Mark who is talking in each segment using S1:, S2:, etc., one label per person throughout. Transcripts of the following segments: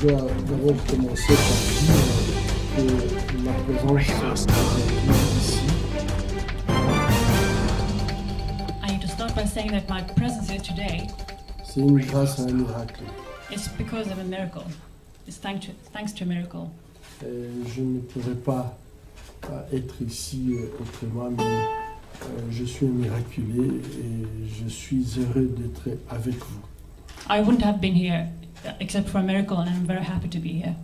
S1: dois d'abord commencer par dire que ma présence ici.
S2: I need to start by saying that my presence here today
S1: C'est une grâce à un miracle.
S2: is because of a miracle. It's thanks to a miracle.
S1: Je ne pourrais pas être ici autrement, mais je suis un miraculé et je suis heureux d'être avec vous.
S2: I wouldn't have been here except for a miracle, and I'm very happy to be here.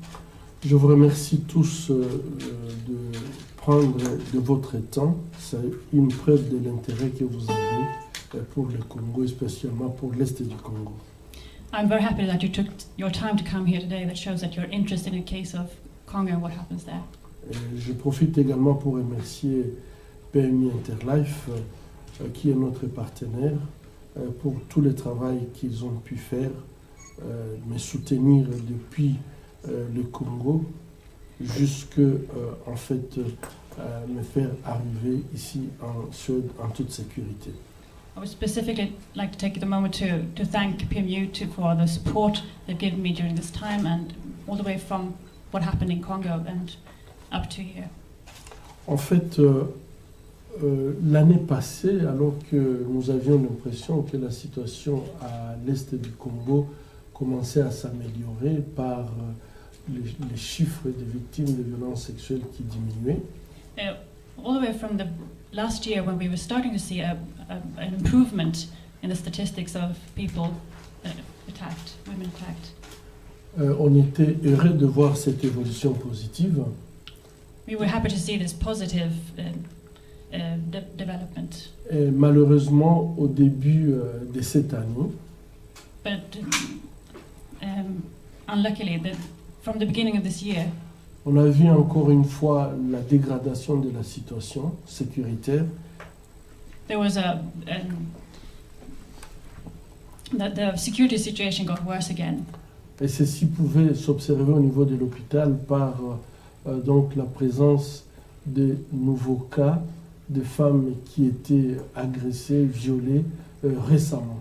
S1: Je vous remercie tous de prendre de votre temps. C'est une preuve de l'intérêt que vous avez pour le Congo, et spécialement pour l'Est du Congo.
S2: I'm very happy that you took your time to come here today. That shows that you're interested in the case of Congo and what happens there.
S1: Et je profite également pour remercier PMI Interlife, qui est notre partenaire, pour tout le travail qu'ils ont pu faire, me soutenir depuis le Congo, jusque en fait me faire arriver ici en Suède en toute sécurité.
S2: I would specifically like to take the moment to thank PMU for the support they've given me during this time and all the way from what happened in Congo and up to here.
S1: En fait, l'année passée, alors que nous avions l'impression que la situation à l'est du Congo commençait à s'améliorer par les chiffres des victimes de violences sexuelles qui diminuaient,
S2: All the way from the last year when we were starting to see an improvement in the statistics of people attacked, women attacked.
S1: On était heureux de voir cette évolution positive.
S2: We were happy to see this positive development.
S1: Et malheureusement, au début de cette année,
S2: But unluckily, from the beginning of this year,
S1: on a vu encore une fois la dégradation de la situation sécuritaire.
S2: there was the security situation got worse again.
S1: Et ceci pouvait s'observer au niveau de l'hôpital par donc la présence de nouveaux cas de femmes qui étaient agressées, violées récemment.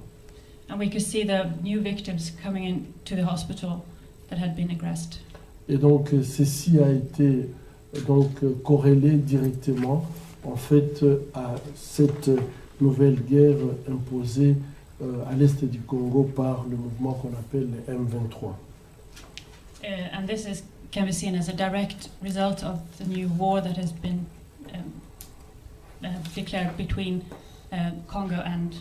S2: And we could see the new victims coming into the hospital that had been aggressed.
S1: Et donc ceci a été donc corrélé directement en fait à cette nouvelle guerre imposée à l'est du Congo par le mouvement qu'on appelle le M23.
S2: And this can be seen as a direct result of the new war that has been declared between Congo and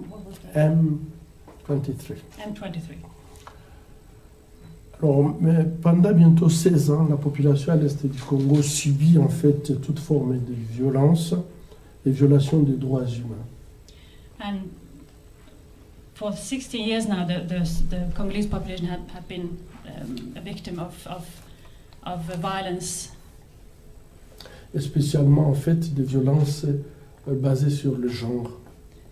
S2: what was the
S1: M23.
S2: M23.
S1: Alors, mais pendant bientôt 16 ans, la population à l'est du Congo subit en fait toute forme de violence et violation des droits humains.
S2: And for 60 years now, the Congolese population have been a victim of violence.
S1: Et spécialement en fait des violences basées sur le genre.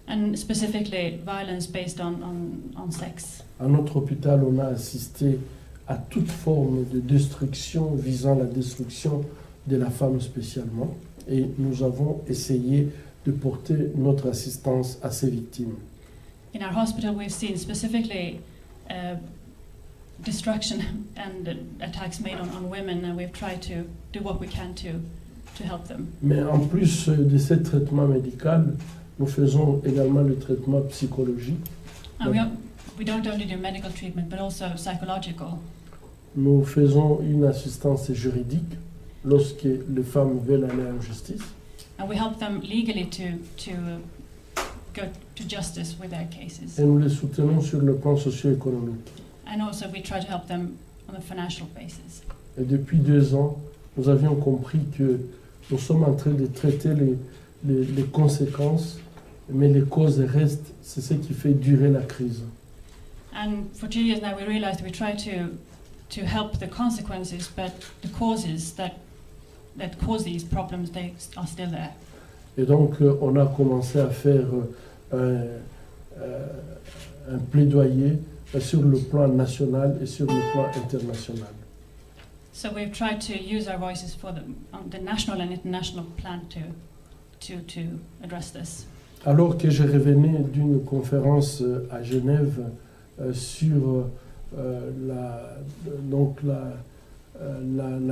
S2: And specifically violence based on sex.
S1: À notre hôpital, on a assisté à toute forme de destruction visant la destruction de la femme spécialement, et nous avons essayé de porter notre assistance à ces victimes.
S2: In our hospital, we've seen specifically destruction and attacks made on women, and we've tried to do what we can to help them.
S1: Mais en plus de ce traitement médical, nous faisons également le traitement psychologique.
S2: And we don't only do medical treatment, but also psychological.
S1: Nous faisons une assistance juridique lorsque les femmes veulent aller en justice.
S2: And we help them legally to go to justice with their cases.
S1: Et nous les soutenons sur le plan socio-économique.
S2: And also we try to help them on a financial basis.
S1: Et depuis 2 ans, nous avions compris que nous sommes en train de traiter les conséquences, mais les causes restent, c'est ce qui fait durer la crise.
S2: And for 2 years now, we realized we try to help the consequences, but the causes that cause these problems, they are still there.
S1: Et donc, on a commencé à faire un plaidoyer sur le plan national et sur le plan international.
S2: So we've tried to use our voices for on the national and international plan to address this.
S1: Alors que je revenais d'une conférence à Genève sur la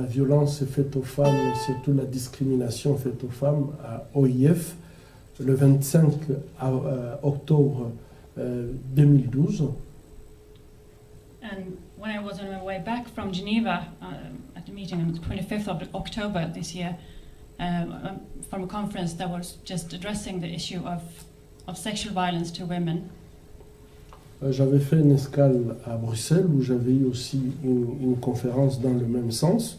S1: violence faite aux femmes, et surtout la discrimination faite aux femmes à OIF le 25 octobre 2012.
S2: And when I was on my way back from Geneva at the meeting on the 25th of October this year, from a conference that was just addressing the issue of sexual violence to women,
S1: j'avais fait une escale à Bruxelles où j'avais eu aussi une conférence dans le même sens.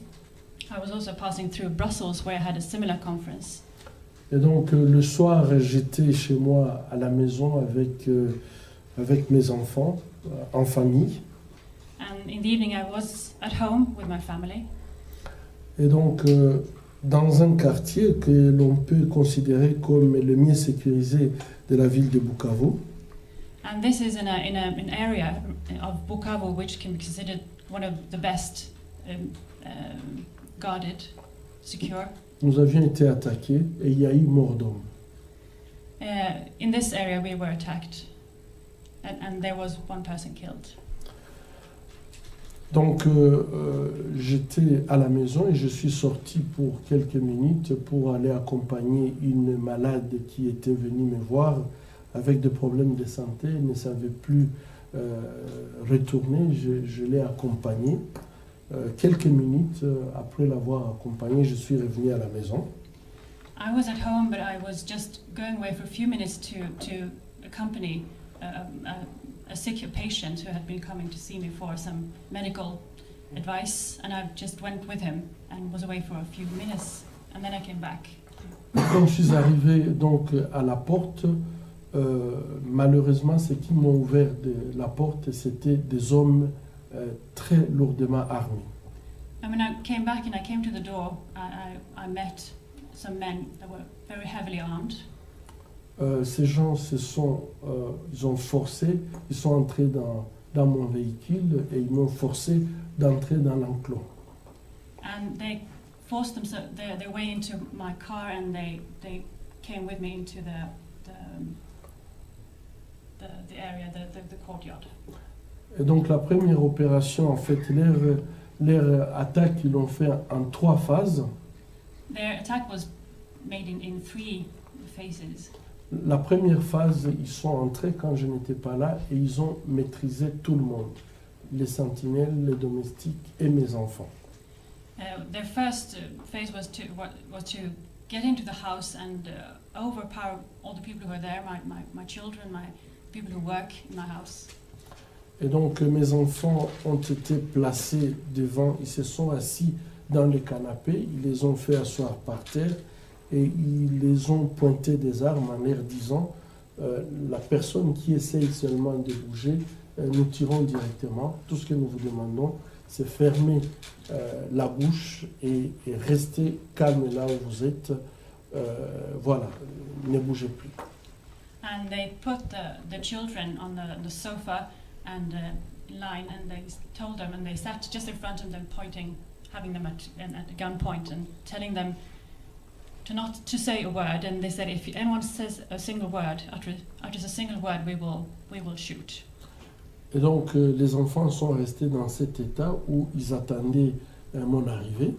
S2: I was also passing through Brussels where I had a similar conference.
S1: Et donc le soir, j'étais chez moi à la maison avec mes enfants, en famille.
S2: And in the evening I was at home with my family.
S1: Et donc dans un quartier que l'on peut considérer comme le mieux sécurisé de la ville de Bukavu.
S2: And this is in an area of Bukavu which can be considered one of the best guarded, secure.
S1: Nous avions été attaqués et il y a eu mort d'homme.
S2: In this area we were attacked and there was one person killed.
S1: Donc j'étais à la maison et je suis sorti pour quelques minutes pour aller accompagner une malade qui était venue me voir avec des problèmes de santé, ne savait plus retourner. Je l'ai accompagné. Quelques minutes après l'avoir accompagné, je suis revenu à la maison.
S2: I was at home, but I was just going away for a few minutes to accompany a sick patient who had been coming to see me for some medical advice, and I just went with him and was away for a few minutes, and then I came back.
S1: Quand je suis arrivé donc à la porte, malheureusement, ceux qui m'ont ouvert la porte, c'était des hommes très lourdement armés.
S2: And when I came back and I came to the door, I met some men that were very heavily armed.
S1: Ces gens ils ont forcé, ils sont entrés dans mon véhicule et ils m'ont forcé d'entrer dans l'enclos.
S2: And they forced their way into my car and they came with me into the area, the courtyard.
S1: Et donc la première opération, en fait, leur attaque, ils l'ont fait en 3 phases.
S2: Their attack was made in 3 phases.
S1: La première phase, ils sont entrés quand je n'étais pas là et ils ont maîtrisé tout le monde, les sentinelles, les domestiques et mes enfants.
S2: Their first phase was to get into the house and overpower all the people who were there, my children, my people who work in my house.
S1: Et donc mes enfants ont été placés devant, ils se sont assis dans le canapé, ils les ont fait asseoir par terre et ils les ont pointé des armes en leur disant la personne qui essaye seulement de bouger, nous tirons directement. Tout ce que nous vous demandons, c'est fermer la bouche et rester calme là où vous êtes. Voilà, ne bougez plus.
S2: And they put the children on the sofa and line, and they told them, and they sat just in front of them, pointing, having them at gunpoint, and telling them not to say a word. And they said, if anyone says a single word, utters a single word, we will shoot.
S1: Et donc les enfants sont restés dans cet état où ils attendaient mon arrivée.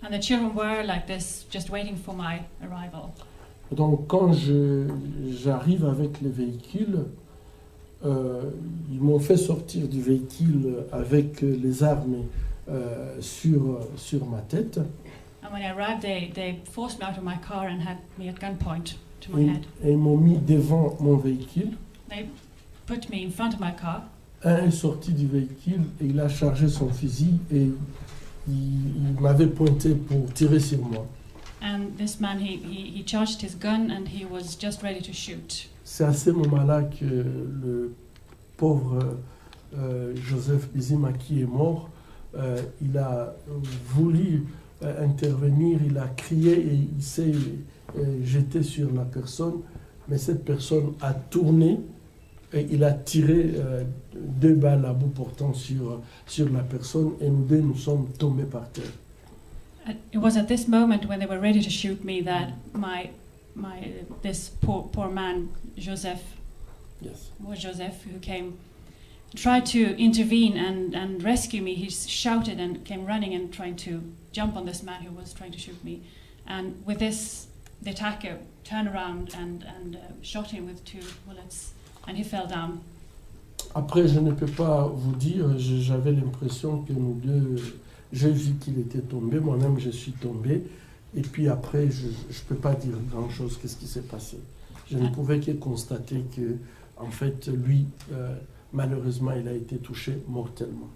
S2: And the children were like this, just waiting for my arrival.
S1: Donc quand j'arrive avec les véhicules, ils m'ont fait sortir du véhicule avec les armes sur ma tête.
S2: And when I arrived, they forced me out of my car and had me at gunpoint to my head.
S1: Et ils m'ont mis devant mon véhicule.
S2: They put me in front of my car.
S1: Un est sorti du véhicule et il a chargé son fusil et il m'avait pointé pour tirer sur moi.
S2: And this man, he charged his gun and he was just ready to shoot.
S1: C'est à ce moment-là que le pauvre Joseph Bizima qui est mort, il a voulu intervenir, il a crié et il s'est jeté sur la personne, mais cette personne a tourné et il a tiré 2 balles à bout portant sur la personne et nous deux nous sommes tombés par terre.
S2: It was at this moment when they were ready to shoot me that this poor man, Joseph,
S1: Yes.
S2: was Joseph, who came tried to intervene and rescue me. He shouted and came running and trying to jump on this man who was trying to shoot me. And with this, the attacker turned around and shot him with 2 bullets, and he fell down.
S1: Après, je ne peux pas vous dire, j'avais l'impression que nous deux, j'ai vu qu'il était tombé, moi-même je suis tombé, et puis après, je ne peux pas dire grand-chose, qu'est-ce qui s'est passé. Je ne pouvais que constater que, en fait, lui, malheureusement, il a été touché mortellement.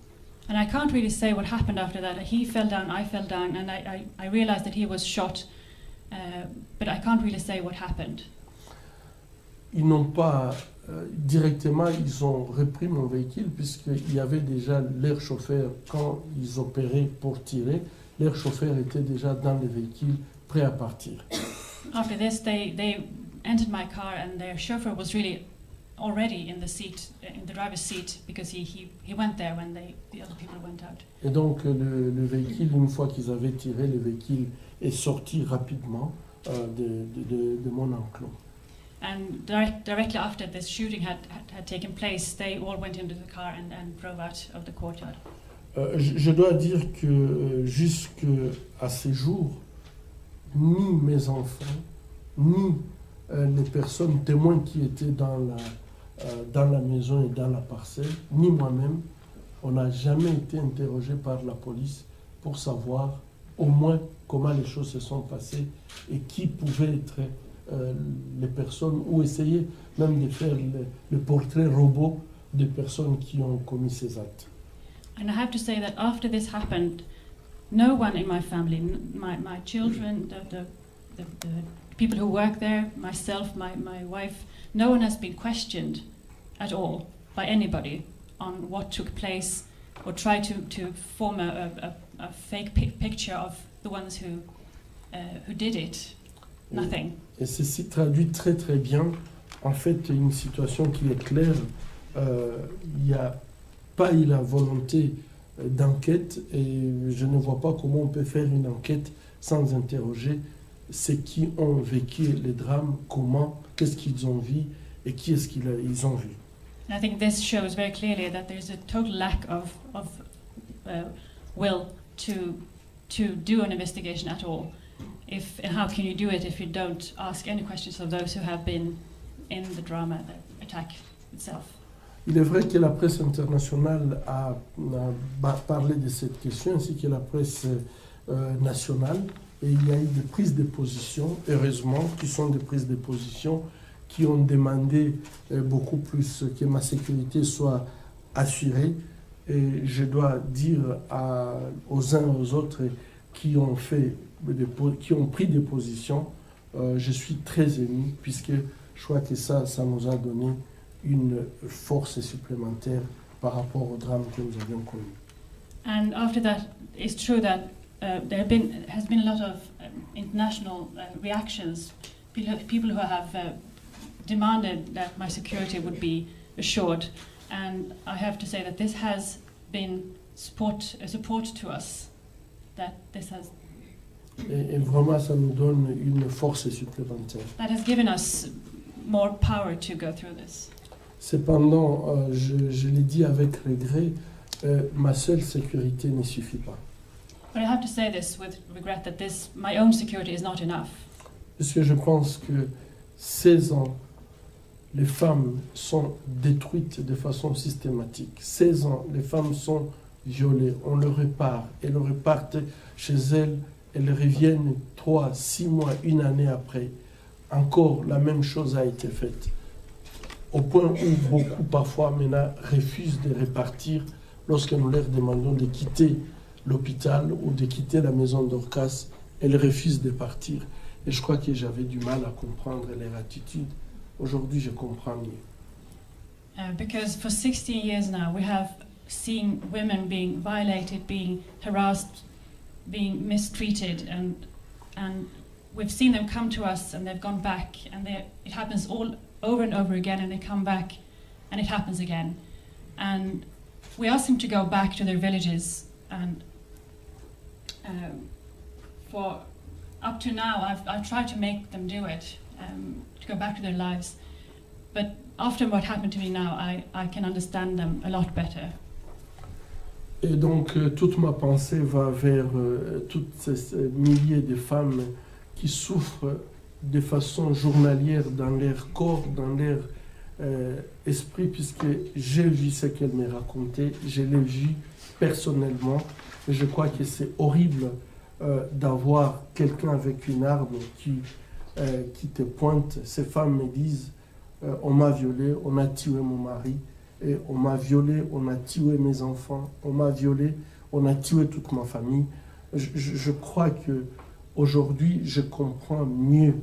S2: And I can't really say what happened after that. He fell down, I fell down, and I realized that he was shot, but I can't really say what happened.
S1: Ils n'ont pas, directement, ils ont repris mon véhicule, puisqu'il y avait déjà leur chauffeur, quand ils opéraient pour tirer, leur chauffeur était déjà dans le véhicule, prêt à partir.
S2: After this, they entered my car, and their chauffeur was really already in the seat, in the driver's seat, because he went there when the other people went out.
S1: Et donc le véhicule, une fois qu'ils avaient tiré, le véhicule est sorti rapidement de mon enclos.
S2: And directly after this shooting had taken place, they all went into the car and drove out of the courtyard.
S1: Je dois dire que jusqu'à ces jours, ni mes enfants, ni les personnes témoins qui étaient dans la maison et dans la parcelle, ni moi-même, on n'a jamais été interrogé par la police pour savoir au moins comment les choses se sont passées et qui pouvait être les personnes, ou essayer même de faire le portrait robot des personnes qui ont commis ces actes.
S2: And I have to say that after this happened, no one in my family, my children, the people who work there, myself, my wife, no one has been questioned at all by anybody on what took place or try to form a fake picture of the ones who did it. Nothing.
S1: Et ceci traduit très très bien en fait une situation qui est claire. Il n'y a pas eu la volonté d'enquête et je ne vois pas comment on peut faire une enquête sans interroger ceux qui ont vécu les drames, comment, qu'est-ce qu'ils ont vu et qui est-ce qu'ils ont vu.
S2: And I think this shows very clearly that there's a total lack of will to do an investigation at all. And how can you do it if you don't ask any questions of those who have been in the drama, the attack itself?
S1: Il est vrai que la presse internationale a parlé de cette question, ainsi que la presse nationale, et il y a eu des prises de position, heureusement, qui sont des prises de position qui ont demandé beaucoup plus que ma sécurité soit assurée. Et je dois dire aux uns et aux autres qui ont pris des positions, je suis très ému, puisque je crois que ça nous a donné une force supplémentaire par rapport au drame que nous avions connu.
S2: And after that, it's true that there has been a lot of international reactions, people who have demanded that my security would be assured, and I have to say that this has been support to us. That this has.
S1: Et vraiment, ça nous donne une force supplémentaire.
S2: That has given us more power to go through this.
S1: Cependant, je l'ai dit avec regret, ma seule sécurité ne suffit pas.
S2: But I have to say this with regret that my own security is not enough.
S1: Parce que je pense que 16 ans, les femmes sont détruites de façon systématique. 16 ans, les femmes sont violées, on les répare, elles repartent chez elles, elles reviennent 3, 6 mois, une année après. Encore la même chose a été faite. Au point où beaucoup parfois maintenant refusent de repartir lorsque nous leur demandons de quitter l'hôpital ou de quitter la maison d'Orcas, elles refusent de partir. Et je crois que j'avais du mal à comprendre leur attitude. Aujourd'hui, je comprends mieux.
S2: Because for 60 years now, we have seen women being violated, being harassed, being mistreated, and we've seen them come to us and they've gone back, and it happens all over and over again, and they come back and it happens again. And we ask them to go back to their villages, and for up to now I've tried to make them do it, to go back to their lives, but after what happened to me now, I can understand them a lot better.
S1: Et donc, toute ma pensée va vers toutes ces milliers de femmes qui souffrent de façon journalière dans leur corps, dans leur esprit, puisque j'ai vu ce qu'elle me racontait, je l'ai vu personnellement. Et je crois que c'est horrible d'avoir quelqu'un avec une arme qui te pointe. Ces femmes me disent, on m'a violée, on a tué mon mari. Et on m'a violé, on a tué mes enfants, on m'a violé, on a tué toute ma famille. Je crois que aujourd'hui, je comprends mieux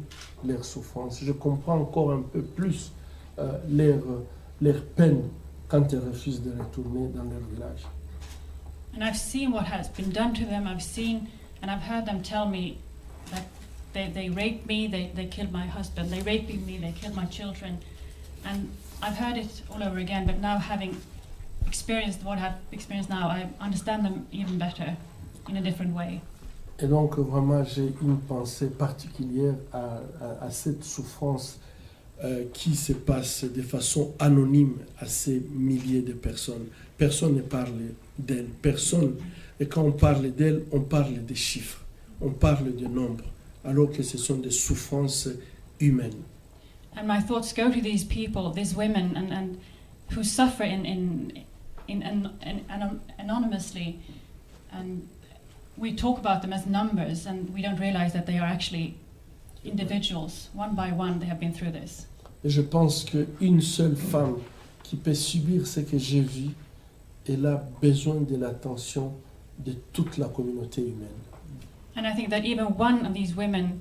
S1: leurs souffrances. Je comprends encore un peu plus leur peine quand elles refusent de retourner dans leur village.
S2: And I've seen what has been done to them. I've seen and I've heard them tell me that they raped me, they killed my husband, they raped me, they killed my children. And I've heard it all over again, but now having experienced what I've experienced now, I understand them even better, in a different way.
S1: Et donc vraiment, j'ai une pensée particulière à cette souffrance qui se passe de façon anonyme à ces milliers de personnes. Personne ne parle d'elles, personne. Et quand on parle d'elles, on parle des chiffres, on parle de nombres, alors que ce sont des souffrances humaines.
S2: And my thoughts go to these people, these women, and who suffer anonymously, and we talk about them as numbers, and we don't realize that they are actually individuals. One by one, they have been through this.
S1: Et je pense qu'une seule femme qui peut subir ce que j'ai vu, elle a besoin de l'attention de toute la communauté humaine.
S2: And I think that even one of these women,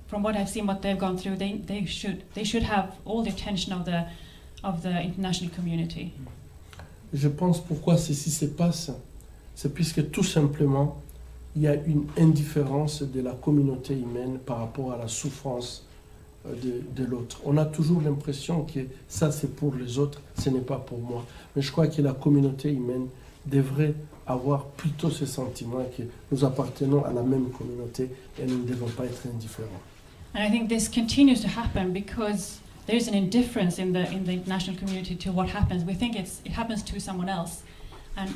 S2: from what I've seen, what they've gone through, they should have all the attention of the international community.
S1: Je pense pourquoi ceci se passe, c'est puisque tout simplement il y a une indifférence de la communauté humaine par rapport à la souffrance de l'autre. On a toujours l'impression que ça c'est pour les autres, ce n'est pas pour moi. Mais je crois que la communauté humaine devrait avoir plutôt ce sentiment que nous appartenons à la même communauté et nous ne devons pas être indifférents.
S2: And I think this continues to happen because there is an indifference in the international community to what happens. We think it happens to someone else,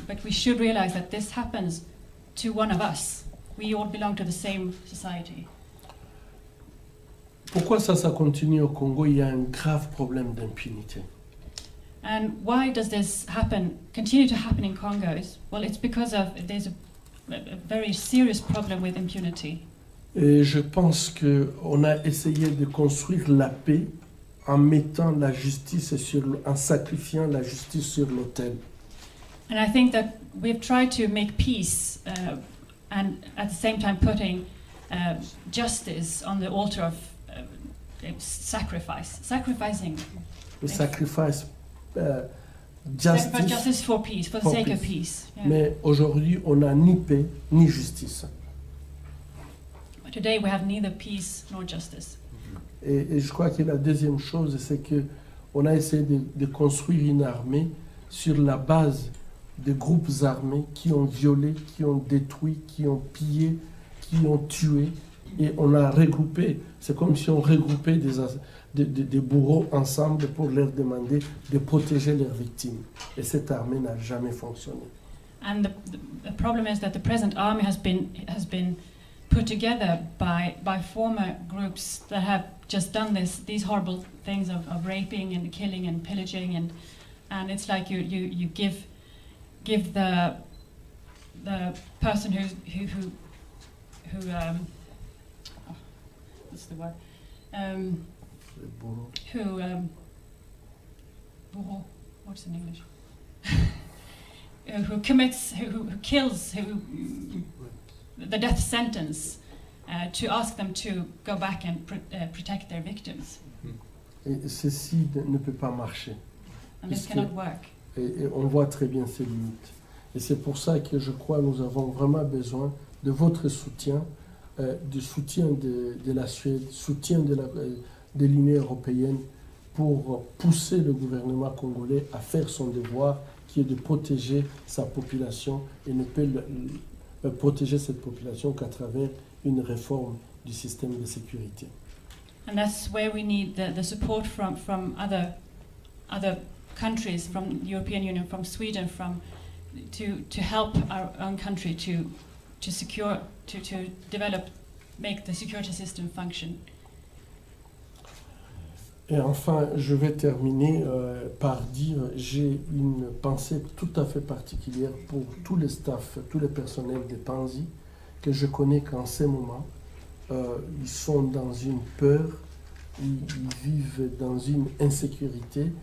S2: but we should realize that this happens to one of us. We all belong to the same society.
S1: Pourquoi ça continue au Congo? Il y a un grave problème d'impunité.
S2: And why does this continue to happen in Congo? Well, it's because there's a very serious problem with impunity.
S1: Et je pense qu'on a essayé de construire la paix en mettant la justice en sacrifiant la justice sur l'autel.
S2: And I think that we've tried to make peace and at the same time putting justice on the altar of sacrificing.
S1: Le sacrifice,
S2: justice for peace, for the sake of peace. Yeah.
S1: Mais aujourd'hui, on n'a ni paix ni justice.
S2: But today we have neither peace nor justice.
S1: Et je crois que la deuxième chose, c'est qu'on a essayé de construire une armée sur la base de groupes armés qui ont violé, qui ont détruit, qui ont pillé, qui ont tué. Et on a regroupé, c'est comme si on regroupait des bourreaux ensemble pour leur demander de protéger leurs victimes. Et cette armée n'a jamais fonctionné.
S2: And the problem is that the present army has been put together by former groups that have just done these horrible things of raping and killing and pillaging, and it's like you give the person who what's the word what's in English who kills the death sentence to ask them to go back and protect their victims.
S1: Et ceci ne peut pas marcher.
S2: And this cannot work.
S1: Et on voit très bien ses limites. Et c'est pour ça que je crois que nous avons vraiment besoin de votre soutien, du soutien de la Suède, soutien de l'Union européenne pour pousser le gouvernement congolais à faire son devoir, qui est de protéger sa population et ne peut protéger cette population qu'à travers une réforme du système de sécurité.
S2: And that's where we need the support from other other countries, from the European Union, from Sweden, to help our own country to secure, to develop, make the security system function.
S1: Et enfin, je vais terminer par dire, j'ai une pensée tout à fait particulière pour tous les staffs, tous les personnels des Panzi, que je connais qu'en ces moments, ils sont dans une peur, ils vivent dans une insécurité,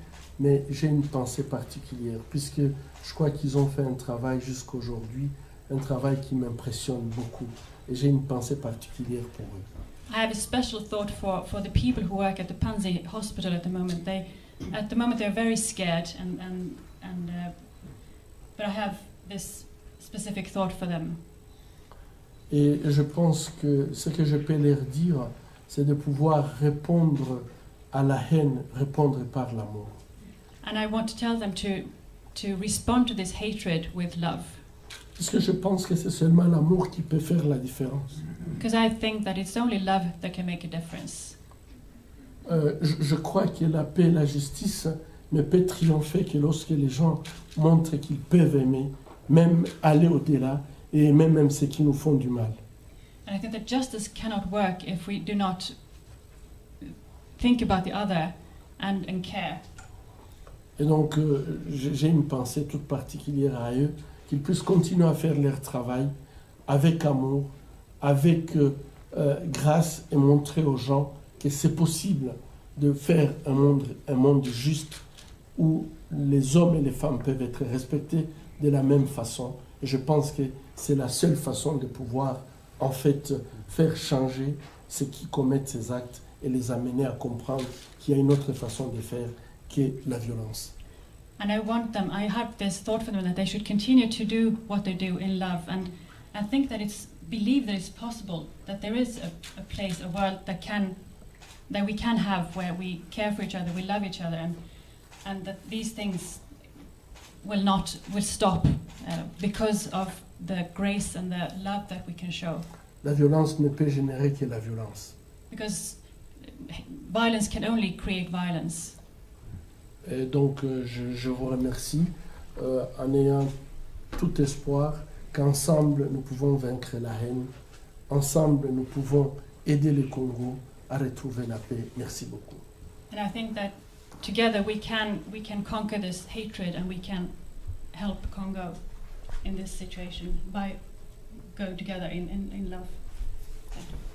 S1: mais j'ai une pensée particulière, puisque je crois qu'ils ont fait un travail jusqu'aujourd'hui, un travail qui m'impressionne beaucoup, et j'ai une pensée particulière pour eux.
S2: I have a special thought for the people who work at the Panzi Hospital at the moment. They're very scared, but I have this specific thought for them.
S1: Et je pense que ce que je peux leur dire, c'est de pouvoir répondre à la haine, répondre par l'amour.
S2: And I want to tell them to respond to this hatred with love.
S1: Parce que je pense que c'est seulement l'amour qui peut faire la différence.
S2: Because I think that it's only love that can make a difference.
S1: Je crois que la paix et la justice ne peuvent triompher que lorsque les gens montrent qu'ils peuvent aimer, même aller au-delà, et aimer même ceux qui nous font du mal.
S2: And I think that justice cannot work if we do not think about the other and care.
S1: Et donc, j'ai une pensée toute particulière à eux, qu'ils puissent continuer à faire leur travail avec amour, avec grâce, et montrer aux gens que c'est possible de faire un monde juste où les hommes et les femmes peuvent être respectés de la même façon. Et je pense que c'est la seule façon de pouvoir, en fait, faire changer ceux qui commettent ces actes et les amener à comprendre qu'il y a une autre façon de faire que la violence.
S2: And I have this thought for them that they should continue to do what they do in love, and I think that believe that it's possible, that there is a place, a world that we can have where we care for each other, we love each other, and that these things will stop because of the grace and the love that we can show.
S1: La violence ne peut générer que la violence.
S2: Because violence can only create violence.
S1: Et donc, je vous remercie en ayant tout espoir qu'ensemble nous pouvons vaincre la haine, ensemble nous pouvons aider le Congo à retrouver la paix. Merci beaucoup.
S2: And I think that together we can conquer this hatred, and we can help Congo in this situation by going together in love. Thank you.